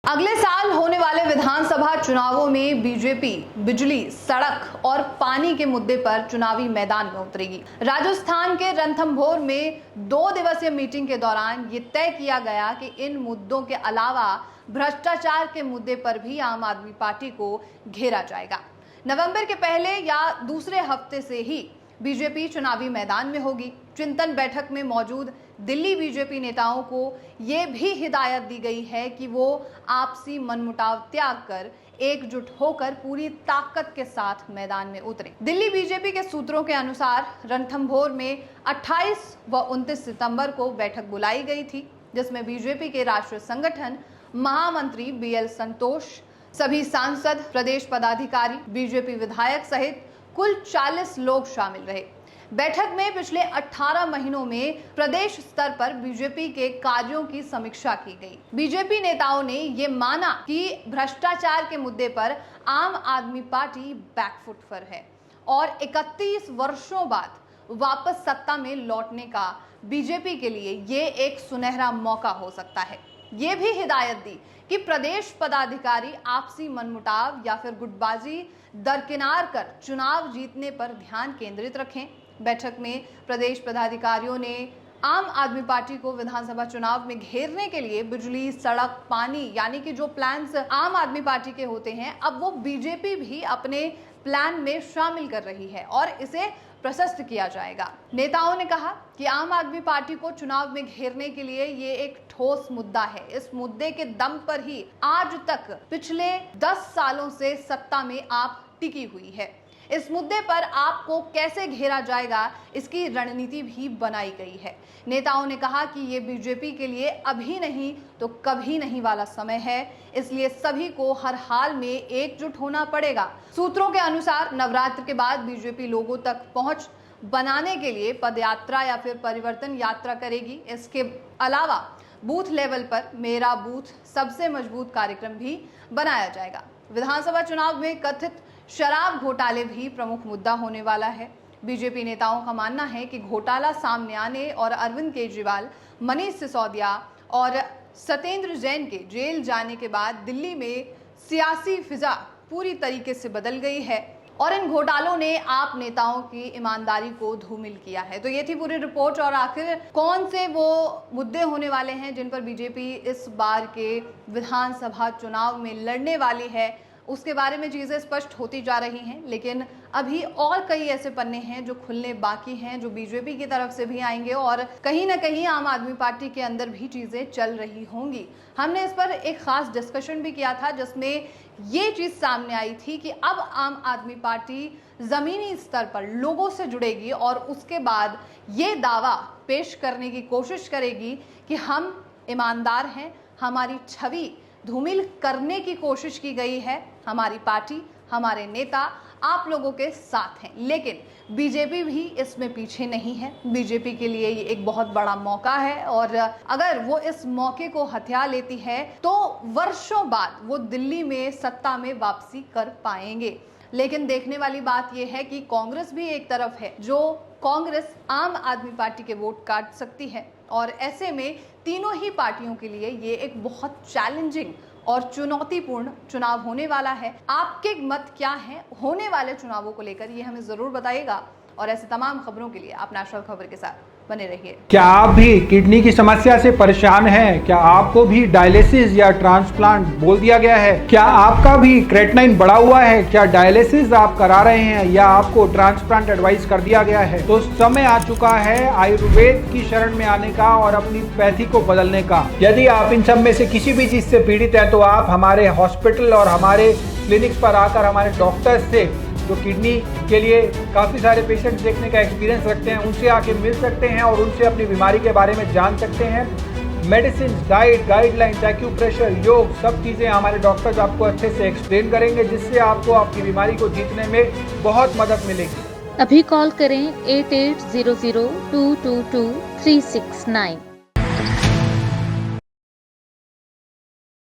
अगले साल होने वाले विधानसभा चुनावों में बीजेपी बिजली, सड़क और पानी के मुद्दे पर चुनावी मैदान में उतरेगी। राजस्थान के रणथंभौर में 2 दिवसीय मीटिंग के दौरान ये तय किया गया कि इन मुद्दों के अलावा भ्रष्टाचार के मुद्दे पर भी आम आदमी पार्टी को घेरा जाएगा। नवंबर के पहले या दूसरे हफ्ते से ही बीजेपी चुनावी मैदान में होगी। चिंतन बैठक में मौजूद दिल्ली बीजेपी नेताओं को ये भी हिदायत दी गई है कि वो आपसी मनमुटाव त्याग कर एकजुट होकर पूरी ताकत के साथ मैदान में उतरें। दिल्ली बीजेपी के सूत्रों के अनुसार रणथंभौर में 28 व 29 सितंबर को बैठक बुलाई गई थी, जिसमें बीजेपी के राष्ट्रीय संगठन महामंत्री BL संतोष, सभी सांसद, प्रदेश पदाधिकारी, बीजेपी विधायक सहित कुल 40 लोग शामिल रहे। बैठक में पिछले 18 महीनों में प्रदेश स्तर पर बीजेपी के कार्यों की समीक्षा की गई। बीजेपी नेताओं ने ये माना कि भ्रष्टाचार के मुद्दे पर आम आदमी पार्टी बैकफुट पर है और 31 वर्षों बाद वापस सत्ता में लौटने का बीजेपी के लिए ये एक सुनहरा मौका हो सकता है। ये भी हिदायत दी कि प्रदेश पदाधिकारी आपसी मनमुटाव या फिर गुटबाजी दरकिनार कर चुनाव जीतने पर ध्यान केंद्रित रखें। बैठक में प्रदेश पदाधिकारियों ने आम आदमी पार्टी को विधानसभा चुनाव में घेरने के लिए बिजली, सड़क, पानी यानी कि जो प्लान्स आम आदमी पार्टी के होते हैं, अब वो बीजेपी भी अपने प्लान में शामिल कर रही है और इसे प्रशस्त किया जाएगा। नेताओं ने कहा कि आम आदमी पार्टी को चुनाव में घेरने के लिए ये एक ठोस मुद्दा है। इस मुद्दे के दम पर ही आज तक पिछले 10 सालों से सत्ता में आप टिकी हुई है। इस मुद्दे पर आपको कैसे घेरा जाएगा, इसकी रणनीति भी बनाई गई है। नेताओं ने कहा कि ये बीजेपी के लिए अभी नहीं तो कभी नहीं वाला समय है, इसलिए सभी को हर हाल में एकजुट होना पड़ेगा। सूत्रों के अनुसार नवरात्र के बाद बीजेपी लोगों तक पहुंच बनाने के लिए पदयात्रा या फिर परिवर्तन यात्रा करेगी। इसके अलावा बूथ लेवल पर मेरा बूथ सबसे मजबूत कार्यक्रम भी बनाया जाएगा। विधानसभा चुनाव में कथित शराब घोटाले भी प्रमुख मुद्दा होने वाला है। बीजेपी नेताओं का मानना है कि घोटाला सामने आने और अरविंद केजरीवाल, मनीष सिसोदिया और सत्येंद्र जैन के जेल जाने के बाद दिल्ली में सियासी फिजा पूरी तरीके से बदल गई है और इन घोटालों ने आप नेताओं की ईमानदारी को धूमिल किया है। तो ये थी पूरी रिपोर्ट और आखिर कौन से वो मुद्दे होने वाले हैं जिन पर बीजेपी इस बार के विधानसभा चुनाव में लड़ने वाली है, उसके बारे में चीज़ें स्पष्ट होती जा रही हैं। लेकिन अभी और कई ऐसे पन्ने हैं जो खुलने बाकी हैं, जो बीजेपी की तरफ से भी आएंगे और कहीं ना कहीं आम आदमी पार्टी के अंदर भी चीज़ें चल रही होंगी। हमने इस पर एक खास डिस्कशन भी किया था जिसमें ये चीज़ सामने आई थी कि अब आम आदमी पार्टी ज़मीनी स्तर पर लोगों से जुड़ेगी और उसके बाद ये दावा पेश करने की कोशिश करेगी कि हम ईमानदार हैं, हमारी छवि धूमिल करने की कोशिश की गई है, हमारी पार्टी, हमारे नेता आप लोगों के साथ हैं। लेकिन बीजेपी भी इसमें पीछे नहीं है। बीजेपी के लिए ये एक बहुत बड़ा मौका है और अगर वो इस मौके को हथिया लेती है तो वर्षों बाद वो दिल्ली में सत्ता में वापसी कर पाएंगे। लेकिन देखने वाली बात यह है कि कांग्रेस भी एक तरफ है, जो कांग्रेस आम आदमी पार्टी के वोट काट सकती है और ऐसे में तीनों ही पार्टियों के लिए ये एक बहुत चैलेंजिंग और चुनौतीपूर्ण चुनाव होने वाला है। आपके मत क्या हैं होने वाले चुनावों को लेकर, ये हमें जरूर बताइएगा और ऐसे तमाम खबरों के लिए आप नेशनल खबर के साथ बने रहिए। क्या आप भी किडनी की समस्या से परेशान हैं? क्या आपको भी डायलिसिस या ट्रांसप्लांट बोल दिया गया है? क्या आपका भी क्रेटनाइन बढ़ा हुआ है? क्या डायलिसिस आप करा रहे हैं या आपको ट्रांसप्लांट एडवाइस कर दिया गया है? तो समय आ चुका है आयुर्वेद की शरण में आने का और अपनी पैथी को बदलने का। यदि आप इन सब में से किसी भी चीज से पीड़ित हैं तो आप हमारे हॉस्पिटल और हमारे क्लिनिक्स पर आकर हमारे डॉक्टर्स से, जो किडनी के लिए काफ़ी सारे पेशेंट्स देखने का एक्सपीरियंस रखते हैं, उनसे आके मिल सकते हैं और उनसे अपनी बीमारी के बारे में जान सकते हैं। मेडिसिन, डाइट, गाइडलाइंस, एक्यूप्रेशर, योग, सब चीज़ें हमारे डॉक्टर्स आपको अच्छे से एक्सप्लेन करेंगे, जिससे आपको आपकी बीमारी को जीतने में बहुत मदद मिलेगी। अभी कॉल करें 8800 222 369।